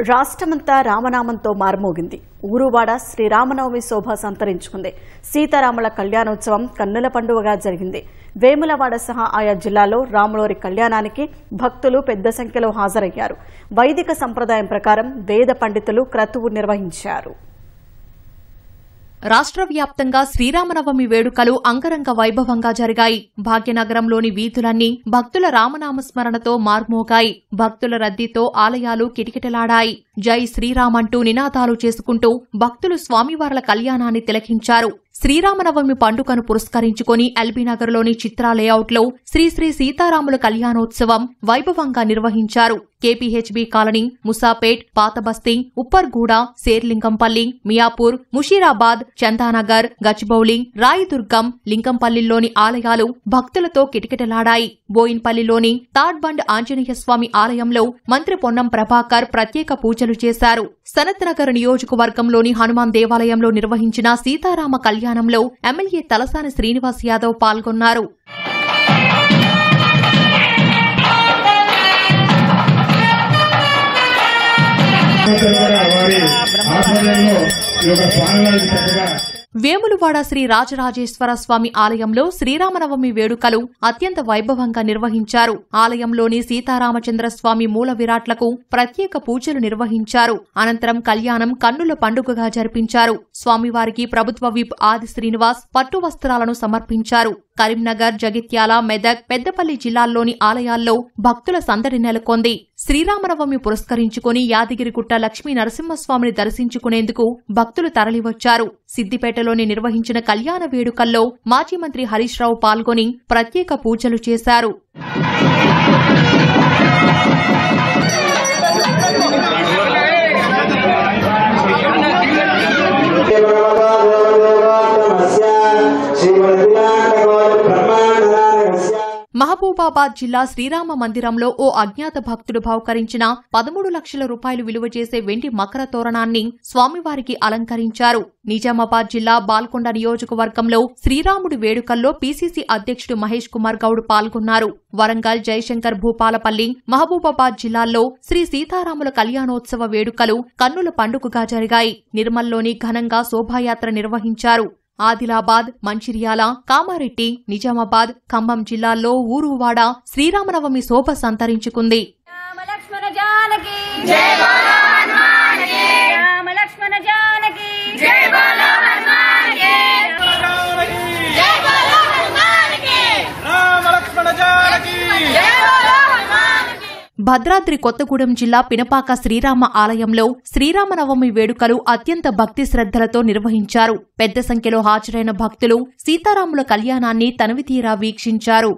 రాష్ట్రమంతా రామనామంతో మారుమోగింది. ఊరువాడ శ్రీరామనవమి శోభ సంతరించుకుంది. సీతారాముల కళ్యాణోత్సవం కన్నుల పండుగగా జరిగింది. వేములవాడ సహా ఆయా జిల్లాల్లో రాములోరి కళ్యాణానికి భక్తులు పెద్ద సంఖ్యలో హాజరయ్యారు. వైదిక సంప్రదాయం ప్రకారం వేద పండితులు క్రతువు నిర్వహించారు. రాష్ట్ర వ్యాప్తంగా శ్రీరామనవమి వేడుకలు అంగరంగ వైభవంగా జరిగాయి. భాగ్యనగరంలోని వీధులన్నీ భక్తుల రామనామస్మరణతో మార్మోగాయి. భక్తుల రద్దీతో ఆలయాలు కిటకిటలాడాయి. జై శ్రీరామ్ అంటూ నినాదాలు చేసుకుంటూ భక్తులు స్వామివార్ల కళ్యాణాన్ని తిలకించారు. శ్రీరామనవమి పండుగను పురస్కరించుకుని ఎల్బీనగర్లోని చిత్రా లేఅవుట్లో శ్రీ శ్రీ సీతారాముల కళ్యాణోత్సవం వైభవంగా నిర్వహించారు. కేపీహెచ్బీ కాలనీ, ముసాపేట్, పాతబస్తీ, ఉప్పర్గూడ, శేర్లింగంపల్లి, మియాపూర్, ముషీరాబాద్, చందానగర్, గచ్చిబౌలి, రాయదుర్గం, లింగంపల్లిలోని ఆలయాలు భక్తులతో కిటకిటలాడాయి. బోయిన్పల్లిలోని తాడ్బండ్ ఆంజనేయస్వామి ఆలయంలో మంత్రి పొన్నం ప్రభాకర్ ప్రత్యేక పూజలు చేశారు. సనత్నగర్ నియోజకవర్గంలోని హనుమాన్ దేవాలయంలో నిర్వహించిన సీతారామ కళ్యాణంలో ఎమ్మెల్యే తలసాని శ్రీనివాస్ యాదవ్ పాల్గొన్నారు. వేములవాడ శ్రీ రాజరాజేశ్వర స్వామి ఆలయంలో శ్రీరామనవమి వేడుకలు అత్యంత వైభవంగా నిర్వహించారు. ఆలయంలోని సీతారామచంద్రస్వామి మూల విరాట్లకు ప్రత్యేక పూజలు నిర్వహించారు. అనంతరం కళ్యాణం కన్నుల పండుగగా జరిపించారు. స్వామివారికి ప్రభుత్వ విప్ ఆది శ్రీనివాస్ పట్టు వస్త్రాలను సమర్పించారు. కరీంనగర్, జగిత్యాల, మెదక్, పెద్దపల్లి జిల్లాల్లోని ఆలయాల్లో భక్తుల సందడి నెలకొంది. శ్రీరామనవమి పురస్కరించుకుని యాదగిరిగుట్ట లక్ష్మీ నరసింహస్వామిని దర్శించుకునేందుకు భక్తులు తరలివచ్చారు. సిద్దిపేటలోని నిర్వహించిన కళ్యాణ వేడుకల్లో మాజీ మంత్రి హరీష్ రావు పాల్గొని ప్రత్యేక పూజలు చేశారు. మహబూబాబాద్ జిల్లా శ్రీరామ మందిరంలో ఓ అజ్ఞాత భక్తుడు బహుకరించిన 13 లక్షల రూపాయలు విలువ చేసే వెండి మకర తోరణాన్ని స్వామివారికి అలంకరించారు. నిజామాబాద్ జిల్లా బాల్కొండ నియోజకవర్గంలో శ్రీరాముడి వేడుకల్లో పీసీసీ అధ్యక్షుడు మహేష్ కుమార్ గౌడ్ పాల్గొన్నారు. వరంగల్, జయశంకర్ భూపాలపల్లి, మహబూబాబాద్ జిల్లాల్లో శ్రీ సీతారాముల కళ్యాణోత్సవ వేడుకలు కన్నుల పండుగగా జరిగాయి. నిర్మల్లోని ఘనంగా శోభాయాత్ర నిర్వహించారు. ఆదిలాబాద్, మంచిర్యాల, కామారెడ్డి, నిజామాబాద్, ఖమ్మం జిల్లాల్లో ఊరువాడ శ్రీరామనవమి శోభ సంతరించుకుంది. భద్రాద్రి కొత్తగూడెం జిల్లా పినపాక శ్రీరామ ఆలయంలో శ్రీరామనవమి వేడుకలు అత్యంత భక్తి శ్రద్ధలతో నిర్వహించారు. పెద్ద సంఖ్యలో హాజరైన భక్తులు సీతారాముల కళ్యాణాన్ని తనివితీరా వీక్షించారు.